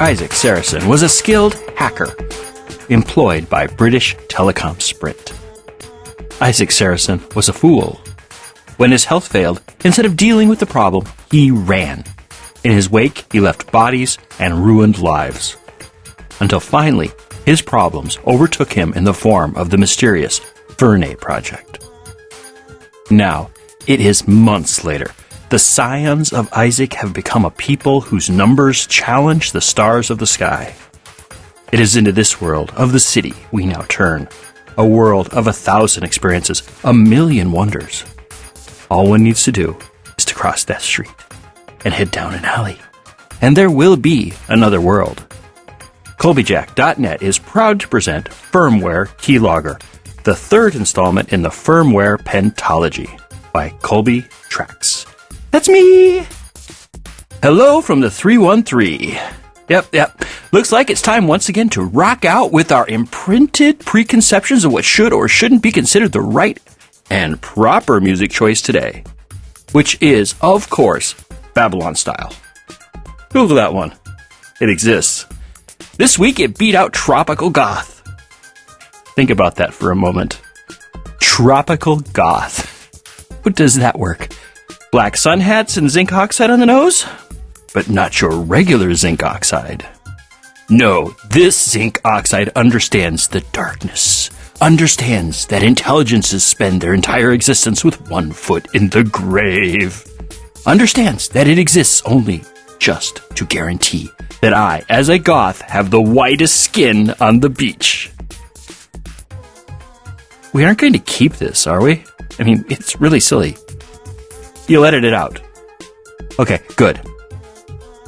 Isaac Sarason was a skilled hacker employed by British Telecom-Sprint. Isaac Sarason was a fool. When his health failed, instead of dealing with the problem, he ran. In his wake, he left bodies and ruined lives. Until finally, his problems overtook him in the form of the mysterious Firmware project. Now, it is months later. The scions of Isaac have become a people whose numbers challenge the stars of the sky. It is into this world of the city we now turn, a world of 1,000 experiences, 1,000,000 wonders. All one needs to do is to cross that street and head down an alley, and there will be another world. Colbyjack.net is proud to present Firmware Keylogger, the third installment in the Firmware Pentology by Colbytrax. That's me! Hello from the 313. Yep. Looks like it's time once again to rock out with our imprinted preconceptions of what should or shouldn't be considered the right and proper music choice today. Which is, of course, Babylon style. Google that one. It exists. This week it beat out Tropical Goth. Think about that for a moment. Tropical Goth. What does that work? Black sun hats and zinc oxide on the nose? But not your regular zinc oxide. No, this zinc oxide understands the darkness. Understands that intelligences spend their entire existence with one foot in the grave. Understands that it exists only just to guarantee that I, as a goth, have the whitest skin on the beach. We aren't going to keep this, are we? I mean, it's really silly. You'll edit it out. Okay, good.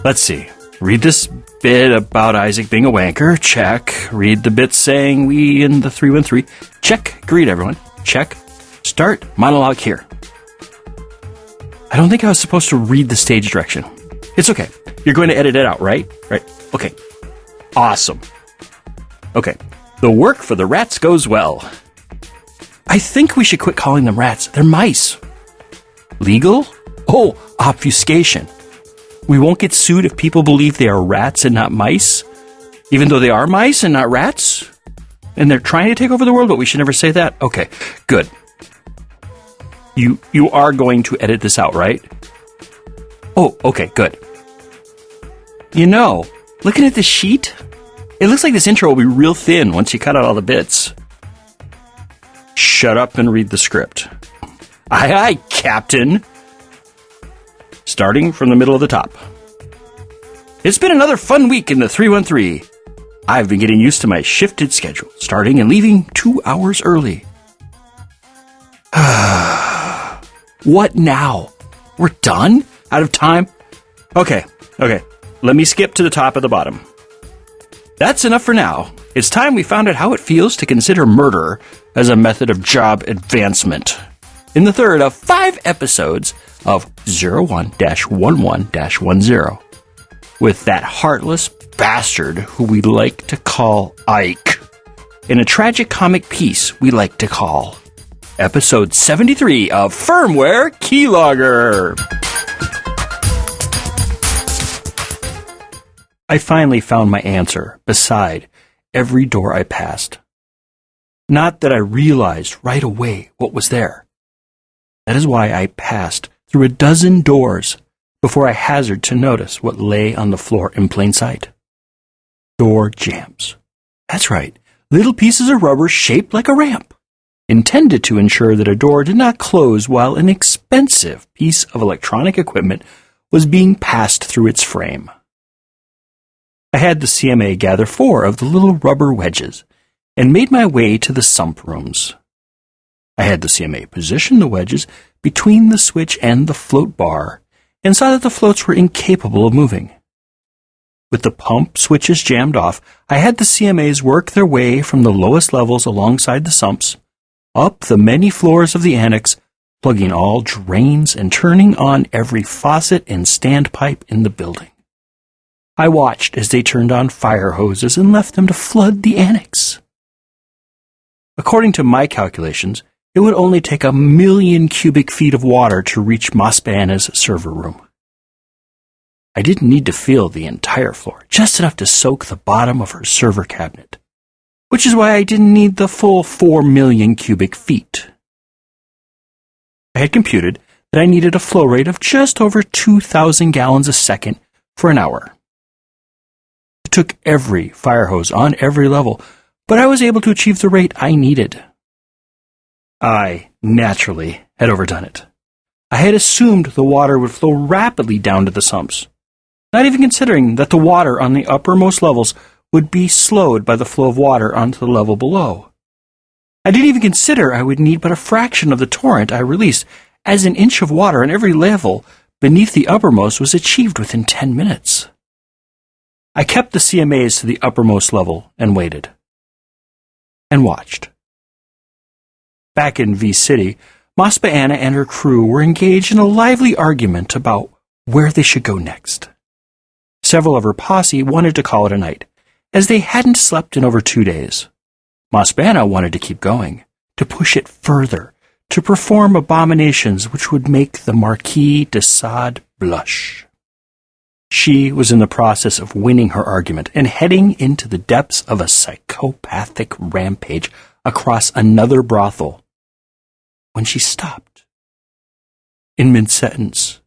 Let's see. Read this bit about Isaac being a wanker. Check. Read the bit saying we in the 313. Check. Greet everyone. Check. Start monologue here. I don't think I was supposed to read the stage direction. It's okay. You're going to edit it out, right? Right. Okay. Awesome. Okay. The work for the rats goes well. I think we should quit calling them rats. They're mice. Legal? Oh, obfuscation. We won't get sued if people believe they are rats and not mice, even though they are mice and not rats, and they're trying to take over the world, but we should never say that? Okay, good. You are going to edit this out, right? Oh, okay, good. You know, looking at this sheet, it looks like this intro will be real thin once you cut out all the bits. Shut up and read the script. Aye, aye, Captain. Starting from the middle of the top. It's been another fun week in the 313. I've been getting used to my shifted schedule, starting and leaving 2 hours early. What now? We're done? Out of time? Okay. Let me skip to the top of the bottom. That's enough for now. It's time we found out how it feels to consider murder as a method of job advancement. In the third of 5 episodes of 01-11-10, with that heartless bastard who we like to call Ike, in a tragic comic piece we like to call Episode 73 of Firmware Keylogger. I finally found my answer beside every door I passed. Not that I realized right away what was there. That is why I passed through a dozen doors before I hazarded to notice what lay on the floor in plain sight. Door jambs. That's right, little pieces of rubber shaped like a ramp, intended to ensure that a door did not close while an expensive piece of electronic equipment was being passed through its frame. I had the CMA gather 4 of the little rubber wedges and made my way to the sump rooms. I had the CMA position the wedges between the switch and the float bar and saw that the floats were incapable of moving. With the pump switches jammed off, I had the CMAs work their way from the lowest levels alongside the sumps, up the many floors of the annex, plugging all drains and turning on every faucet and standpipe in the building. I watched as they turned on fire hoses and left them to flood the annex. According to my calculations, it would only take 1,000,000 cubic feet of water to reach Mospana's server room. I didn't need to feel the entire floor, just enough to soak the bottom of her server cabinet, which is why I didn't need the full 4 million cubic feet. I had computed that I needed a flow rate of just over 2,000 gallons a second for an hour. It took every fire hose on every level, but I was able to achieve the rate I needed. I, naturally, had overdone it. I had assumed the water would flow rapidly down to the sumps, not even considering that the water on the uppermost levels would be slowed by the flow of water onto the level below. I didn't even consider I would need but a fraction of the torrent I released, as an inch of water on every level beneath the uppermost was achieved within 10 minutes. I kept the CMAs to the uppermost level and waited. And watched. Back in V-City, Mospa Anna and her crew were engaged in a lively argument about where they should go next. Several of her posse wanted to call it a night, as they hadn't slept in over 2 days. Mospa Anna wanted to keep going, to push it further, to perform abominations which would make the Marquis de Sade blush. She was in the process of winning her argument and heading into the depths of a psychopathic rampage across another brothel, when she stopped. In mid-sentence,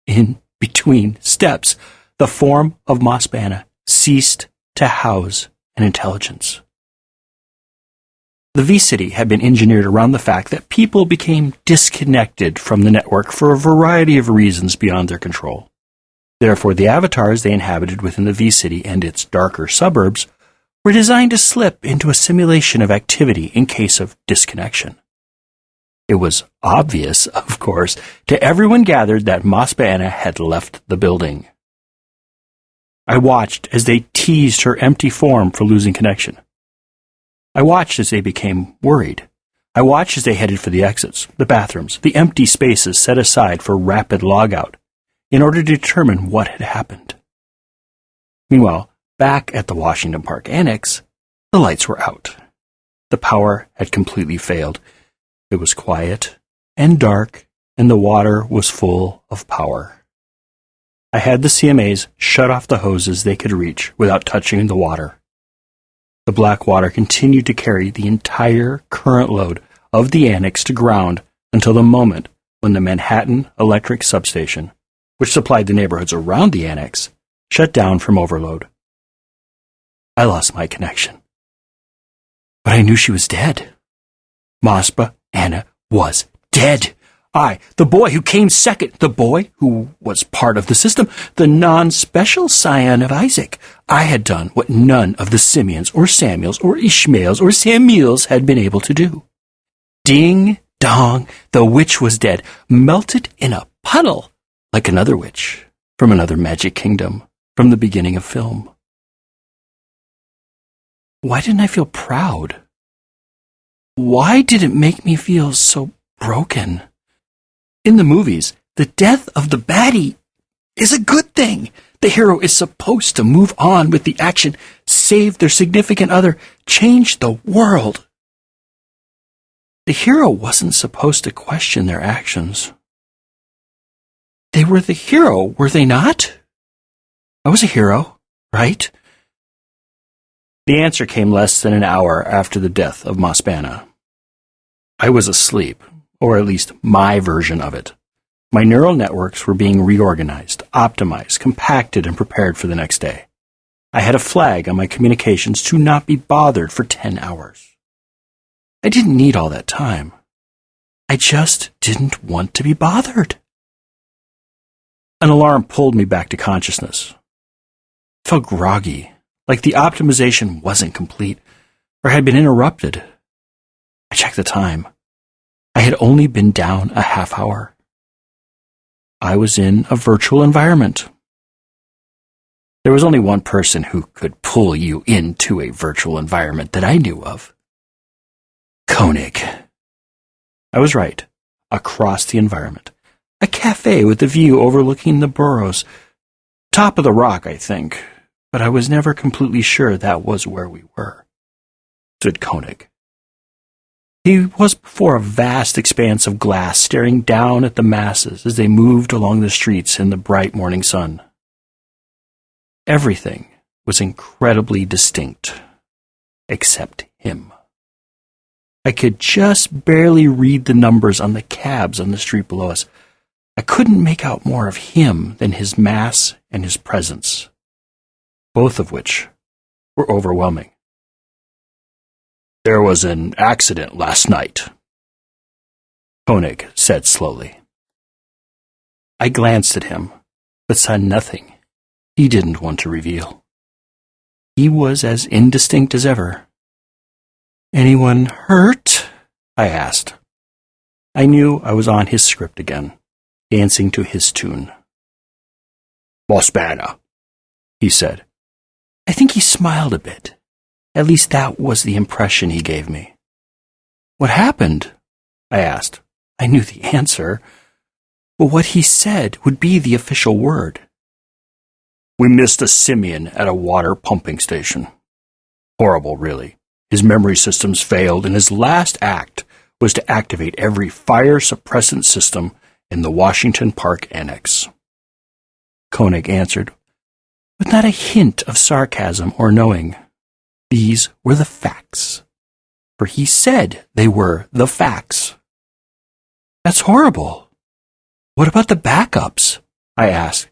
in between steps, the form of Mospa Anna ceased to house an intelligence. The V-City had been engineered around the fact that people became disconnected from the network for a variety of reasons beyond their control. Therefore, the avatars they inhabited within the V-City and its darker suburbs were designed to slip into a simulation of activity in case of disconnection. It was obvious, of course, to everyone gathered that Mospa Anna had left the building. I watched as they teased her empty form for losing connection. I watched as they became worried. I watched as they headed for the exits, the bathrooms, the empty spaces set aside for rapid logout, in order to determine what had happened. Meanwhile, back at the Washington Park Annex, the lights were out. The power had completely failed. It was quiet and dark, and the water was full of power. I had the CMAs shut off the hoses they could reach without touching the water. The black water continued to carry the entire current load of the annex to ground until the moment when the Manhattan Electric Substation, which supplied the neighborhoods around the annex, shut down from overload. I lost my connection. But I knew she was dead. Mospa Anna was dead. I, the boy who came second, the boy who was part of the system, the non-special scion of Isaac. I had done what none of the Simeons or Samuels or Ishmaels or Samuels had been able to do. Ding dong, the witch was dead, melted in a puddle, like another witch from another magic kingdom from the beginning of film. Why didn't I feel proud? Why did it make me feel so broken? In the movies, the death of the baddie is a good thing. The hero is supposed to move on with the action, save their significant other, change the world. The hero wasn't supposed to question their actions. They were the hero, were they not? I was a hero, right? The answer came less than an hour after the death of Mospa Anna. I was asleep, or at least my version of it. My neural networks were being reorganized, optimized, compacted, and prepared for the next day. I had a flag on my communications to not be bothered for 10 hours. I didn't need all that time. I just didn't want to be bothered. An alarm pulled me back to consciousness. I felt groggy, like the optimization wasn't complete or had been interrupted. I checked the time. I had only been down a half hour. I was in a virtual environment. There was only one person who could pull you into a virtual environment that I knew of. Koenig. I was right. Across the environment. A cafe with a view overlooking the boroughs. Top of the rock, I think, but I was never completely sure that was where we were. Stood Koenig. He was before a vast expanse of glass staring down at the masses as they moved along the streets in the bright morning sun. Everything was incredibly distinct, except him. I could just barely read the numbers on the cabs on the street below us. I couldn't make out more of him than his mass and his presence, both of which were overwhelming. "There was an accident last night," Koenig said slowly. I glanced at him, but saw nothing he didn't want to reveal. He was as indistinct as ever. "Anyone hurt?" I asked. I knew I was on his script again, dancing to his tune. "Mospana," he said. I think he smiled a bit. At least that was the impression he gave me. "What happened?" I asked. I knew the answer, but what he said would be the official word. "We missed a simian at a water pumping station. Horrible, really. His memory systems failed, and his last act was to activate every fire suppressant system in the Washington Park Annex." Koenig answered, with not a hint of sarcasm or knowing. These were the facts, for he said they were the facts. "That's horrible. What about the backups?" I asked,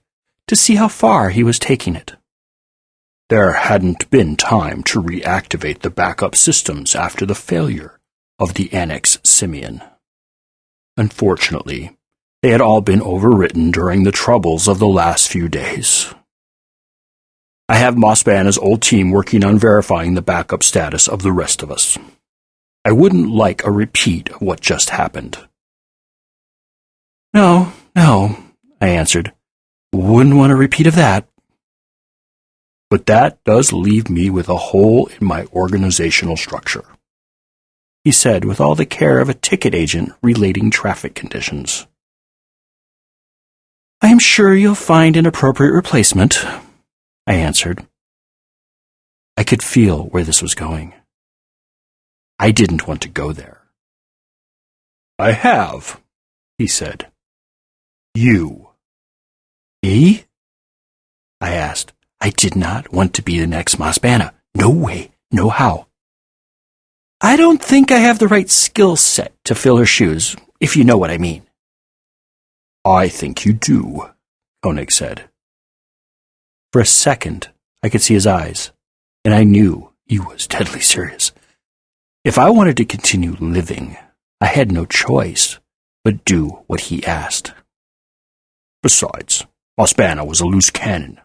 to see how far he was taking it. "There hadn't been time to reactivate the backup systems after the failure of the Annex Simian. Unfortunately, they had all been overwritten during the troubles of the last few days. I have Mospana's old team working on verifying the backup status of the rest of us. I wouldn't like a repeat of what just happened." No, I answered. "Wouldn't want a repeat of that." "But that does leave me with a hole in my organizational structure," he said with all the care of a ticket agent relating traffic conditions. "I am sure you'll find an appropriate replacement," I answered. I could feel where this was going. I didn't want to go there. "I have," he said. "You." "Me?" I asked. I did not want to be the next Mospana. No way, no how. "I don't think I have the right skill set to fill her shoes, if you know what I mean." "I think you do," Koenig said. For a second, I could see his eyes, and I knew he was deadly serious. If I wanted to continue living, I had no choice but do what he asked. "Besides, Mospana was a loose cannon.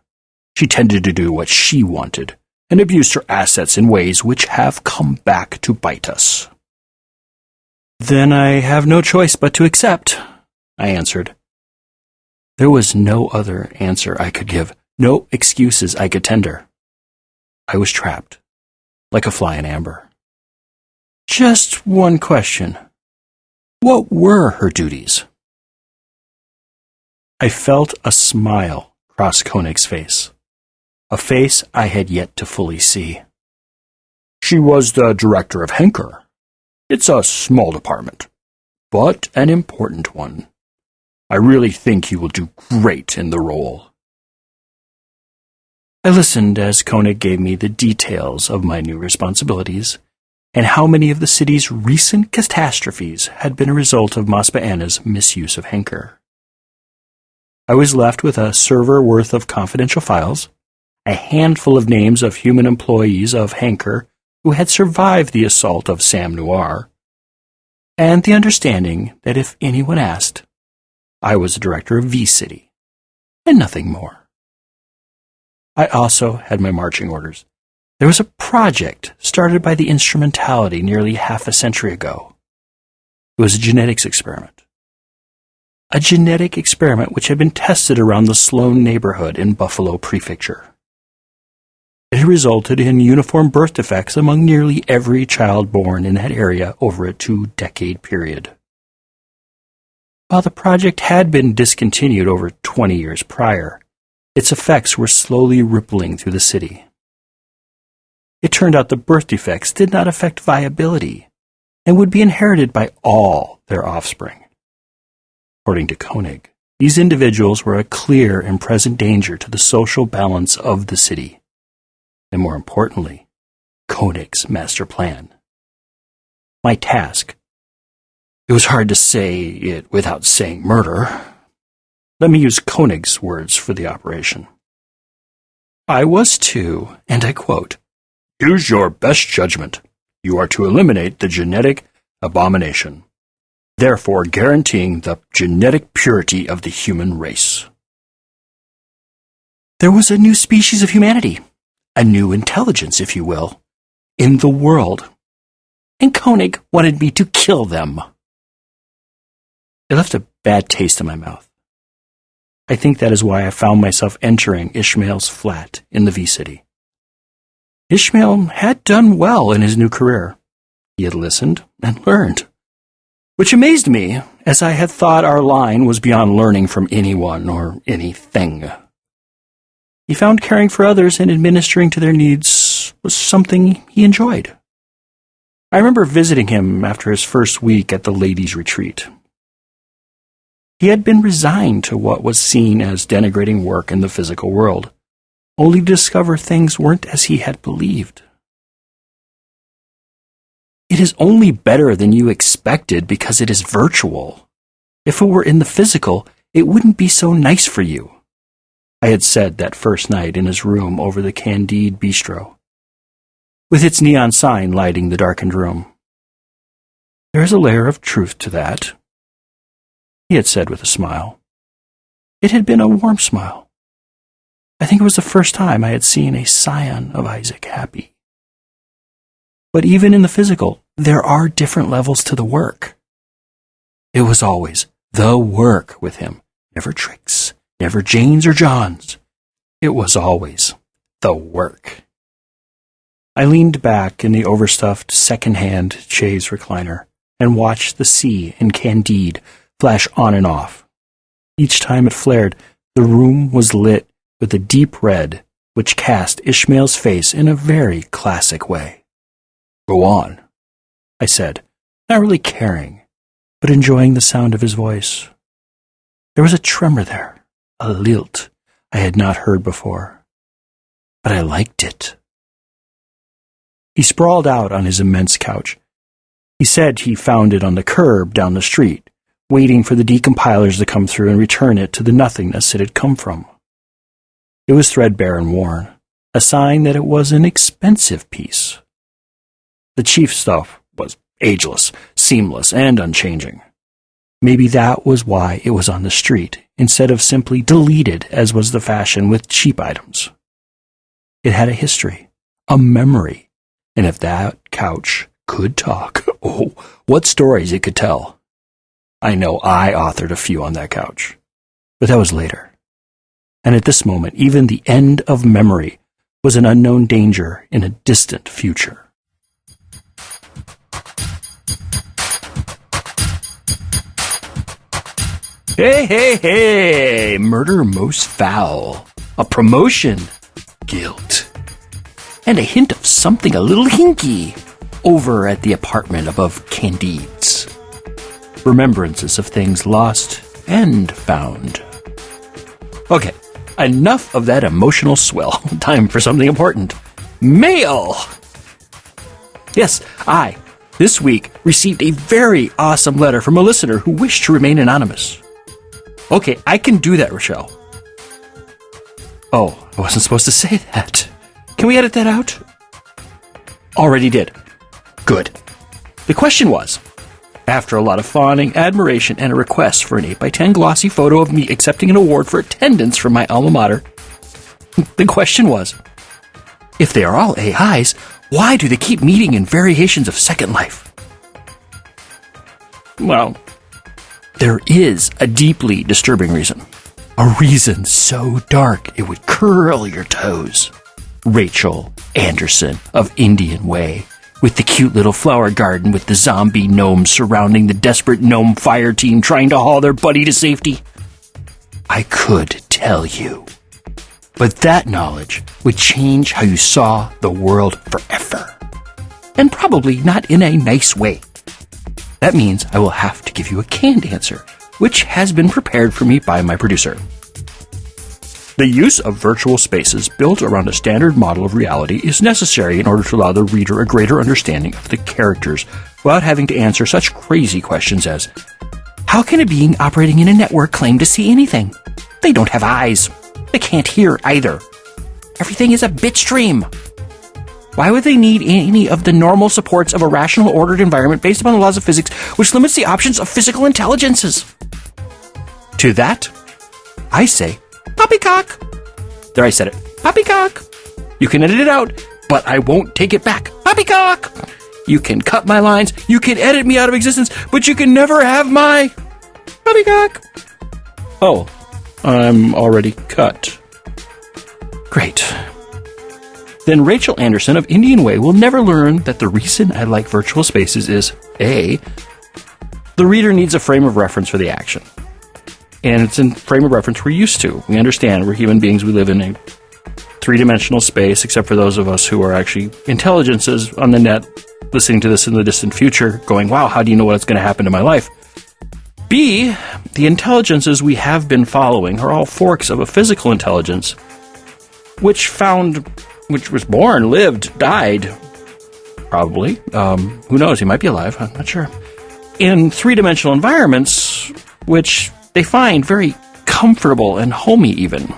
She tended to do what she wanted and abused her assets in ways which have come back to bite us." "Then I have no choice but to accept," I answered. There was no other answer I could give, no excuses I could tender. I was trapped, like a fly in amber. Just one question. What were her duties? I felt a smile cross Koenig's face, a face I had yet to fully see. "She was the director of Henker. It's a small department, but an important one. I really think you will do great in the role." I listened as Koenig gave me the details of my new responsibilities and how many of the city's recent catastrophes had been a result of Mospana's misuse of Henker. I was left with a server worth of confidential files, a handful of names of human employees of Henker who had survived the assault of Sam Noir, and the understanding that if anyone asked, I was the director of V-City, and nothing more. I also had my marching orders. There was a project started by the Instrumentality nearly half a century ago. It was a genetics experiment. A genetic experiment which had been tested around the Sloan neighborhood in Buffalo Prefecture. It had resulted in uniform birth defects among nearly every child born in that area over a 2-decade period. While the project had been discontinued over 20 years prior, its effects were slowly rippling through the city. It turned out the birth defects did not affect viability and would be inherited by all their offspring. According to Koenig, These individuals were a clear and present danger to the social balance of the city, and more importantly, Koenig's master plan. My task. It was hard to say it without saying murder. Let me use Koenig's words for the operation. I was to, and I quote, use your best judgment. You are to eliminate the genetic abomination, therefore guaranteeing the genetic purity of the human race. There was a new species of humanity, a new intelligence, if you will, in the world, and Koenig wanted me to kill them. It left a bad taste in my mouth. I think that is why I found myself entering Ishmael's flat in the V-City. Ishmael had done well in his new career. He had listened and learned, which amazed me, as I had thought our line was beyond learning from anyone or anything. He found caring for others and administering to their needs was something he enjoyed. I remember visiting him after his first week at the ladies' retreat. He had been resigned to what was seen as denigrating work in the physical world, only to discover things weren't as he had believed. It is only better than you expected because it is virtual. If it were in the physical, it wouldn't be so nice for you, I had said that first night in his room over the Candide Bistro, with its neon sign lighting the darkened room. There is a layer of truth to that, he had said with a smile. It had been a warm smile. I think it was the first time I had seen a scion of Isaac happy. But even in the physical, there are different levels to the work. It was always the work with him, never tricks, never Janes or Johns. It was always the work. I leaned back in the overstuffed second-hand chaise recliner and watched the sea in Candide flash on and off. Each time it flared, the room was lit with a deep red, which cast Ishmael's face in a very classic way. Go on, I said, not really caring, but enjoying the sound of his voice. There was a tremor there, a lilt I had not heard before, but I liked it. He sprawled out on his immense couch. He said he found it on the curb down the street, waiting for the decompilers to come through and return it to the nothingness it had come from. It was threadbare and worn, a sign that it was an expensive piece. The chief stuff was ageless, seamless, and unchanging. Maybe that was why it was on the street, instead of simply deleted as was the fashion with cheap items. It had a history, a memory, and if that couch could talk, oh, what stories it could tell. I know I authored a few on that couch, but that was later. And at this moment, even the end of memory was an unknown danger in a distant future. Hey, hey, hey! Murder most foul. A promotion. Guilt. And a hint of something a little hinky over at the apartment above Candide's. Remembrances of things lost and found. Okay, enough of that emotional swell. Time for something important. Mail! Yes, I, this week, received a very awesome letter from a listener who wished to remain anonymous. Okay, I can do that, Rochelle. Oh, I wasn't supposed to say that. Can we edit that out? Already did. Good. The question was, after a lot of fawning, admiration, and a request for an 8x10 glossy photo of me accepting an award for attendance from my alma mater, the question was, if they are all AIs, why do they keep meeting in variations of Second Life? Well, there is a deeply disturbing reason. A reason so dark it would curl your toes. Rachel Anderson of Indian Way, with the cute little flower garden with the zombie gnomes surrounding the desperate gnome fire team trying to haul their buddy to safety. I could tell you. But that knowledge would change how you saw the world forever. And probably not in a nice way. That means I will have to give you a canned answer, which has been prepared for me by my producer. The use of virtual spaces built around a standard model of reality is necessary in order to allow the reader a greater understanding of the characters without having to answer such crazy questions as, how can a being operating in a network claim to see anything? They don't have eyes. They can't hear either. Everything is a bit stream. Why would they need any of the normal supports of a rational, ordered environment based upon the laws of physics, which limits the options of physical intelligences? To that, I say, poppycock. There, I said it. Poppycock. You can edit it out, but I won't take it back. Poppycock. You can cut my lines, you can edit me out of existence, but you can never have my poppycock. Oh, I'm already cut. Great. Then Rachel Anderson of Indian Way will never learn that the reason I like virtual spaces is, A, the reader needs a frame of reference for the action. And it's in frame of reference we're used to. We understand we're human beings, we live in a three-dimensional space, except for those of us who are actually intelligences on the net, listening to this in the distant future, going, wow, how do you know what's going to happen to my life? B, the intelligences we have been following are all forks of a physical intelligence, which was born, lived, died, probably. Who knows? He might be alive. I'm not sure. In three-dimensional environments, which they find very comfortable and homey, even.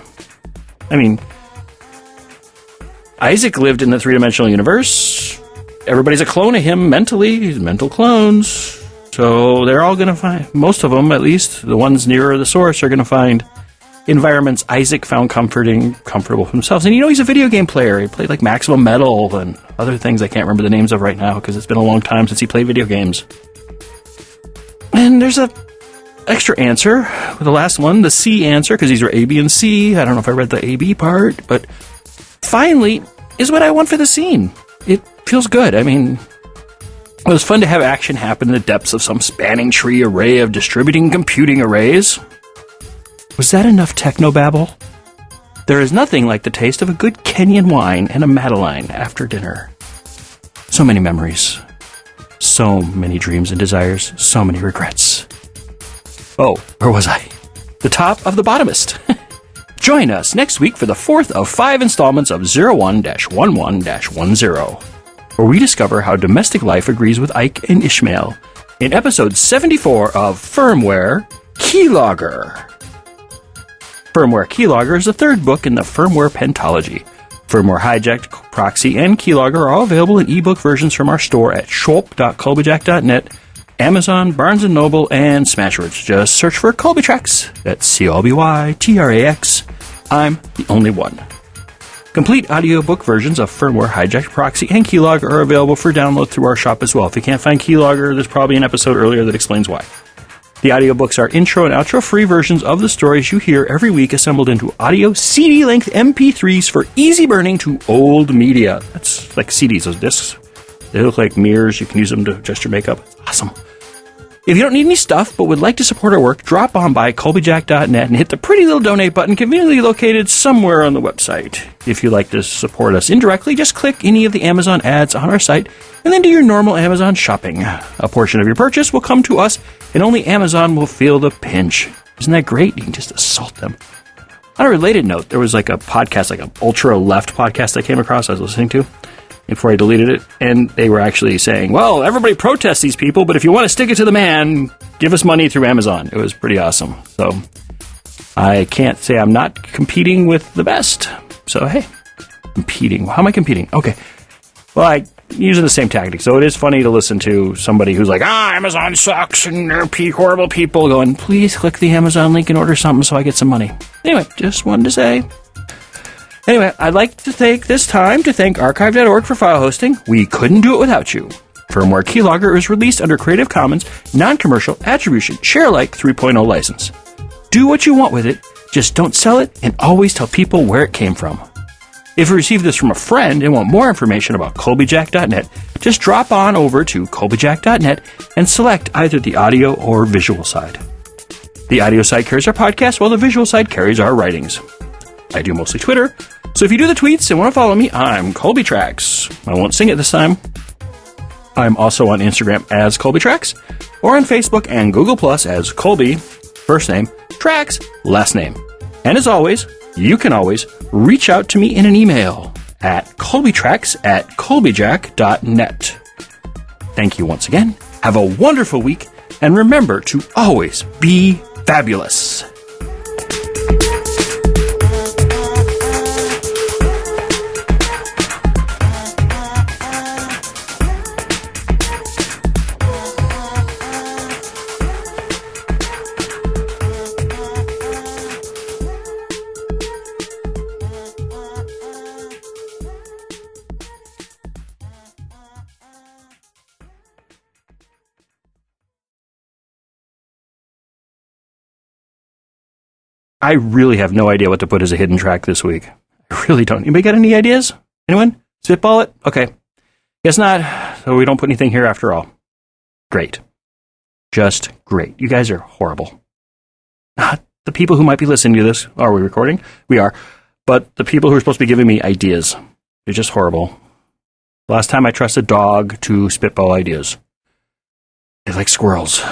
I mean, Isaac lived in the three-dimensional universe. Everybody's a clone of him mentally. He's mental clones. So they're all going to find, most of them at least, the ones nearer the source, are going to find environments Isaac found comfortable for themselves. And he's a video game player. He played like Maximum Metal and other things I can't remember the names of right now because it's been a long time since he played video games. And there's a extra answer with the last one, the C answer, because these are A, B, and C. I don't know if I read the A, B part, but finally is what I want for the scene. It feels good. I mean, it was fun to have action happen in the depths of some spanning tree array of distributing computing arrays. Was that enough technobabble? There is nothing like the taste of a good Kenyan wine and a Madeleine after dinner. So many memories. So many dreams and desires. So many regrets. Oh, where was I? The top of the bottomist. Join us next week for the fourth of 5 installments of 01-11-10, where we discover how domestic life agrees with Ike and Ishmael in episode 74 of Firmware Keylogger. Firmware Keylogger is the third book in the Firmware Pentology. Firmware Hijacked, Proxy, and Keylogger are all available in ebook versions from our store at shop.colbyjack.net, Amazon, Barnes & Noble, and Smashwords. Just search for Colbytrax. That's Colbytrax. I'm the only one. Complete audiobook versions of Firmware Hijacked, Proxy, and Keylogger are available for download through our shop as well. If you can't find Keylogger, there's probably an episode earlier that explains why. The audiobooks are intro and outro free versions of the stories you hear every week assembled into audio CD-length MP3s for easy burning to old media. That's like CDs, those discs. They look like mirrors. You can use them to adjust your makeup. It's awesome. If you don't need any stuff but would like to support our work, drop on by Colbyjack.net and hit the pretty little donate button conveniently located somewhere on the website. If you'd like to support us indirectly, just click any of the Amazon ads on our site and then do your normal Amazon shopping. A portion of your purchase will come to us and only Amazon will feel the pinch. Isn't that great? You can just assault them. On a related note, there was like a podcast, like an ultra-left podcast I came across I was listening to before I deleted it, and they were actually saying, well, everybody protests these people, but if you want to stick it to the man, give us money through Amazon. It was pretty awesome. So I can't say I'm not competing with the best. So, hey, competing. How am I competing? Okay. Well, I'm using the same tactic. So it is funny to listen to somebody who's like, Amazon sucks and they're horrible people, going, please click the Amazon link and order something so I get some money. Anyway, just wanted to say. Anyway, I'd like to take this time to thank archive.org for file hosting. We couldn't do it without you. Firmware Keylogger is released under Creative Commons, Non-Commercial, Attribution, Share-alike 3.0 license. Do what you want with it, just don't sell it, and always tell people where it came from. If you received this from a friend and want more information about Colbyjack.net, just drop on over to Colbyjack.net and select either the audio or visual side. The audio side carries our podcast, while the visual side carries our writings. I do mostly Twitter, so if you do the tweets and want to follow me, I'm Colbytrax. I won't sing it this time. I'm also on Instagram as Colbytrax, or on Facebook and Google Plus as Colby, first name, Trax, last name. And as always, you can always reach out to me in an email at Colbytrax@Colbyjack.net. Thank you once again. Have a wonderful week, and remember to always be fabulous. I really have no idea what to put as a hidden track this week. I really don't. Anybody got any ideas? Anyone? Spitball it? Okay. Guess not. So we don't put anything here after all. Great. Just great. You guys are horrible. Not the people who might be listening to this. Are we recording? We are. But the people who are supposed to be giving me ideas. They're just horrible. Last time I trusted a dog to spitball ideas. They're like squirrels.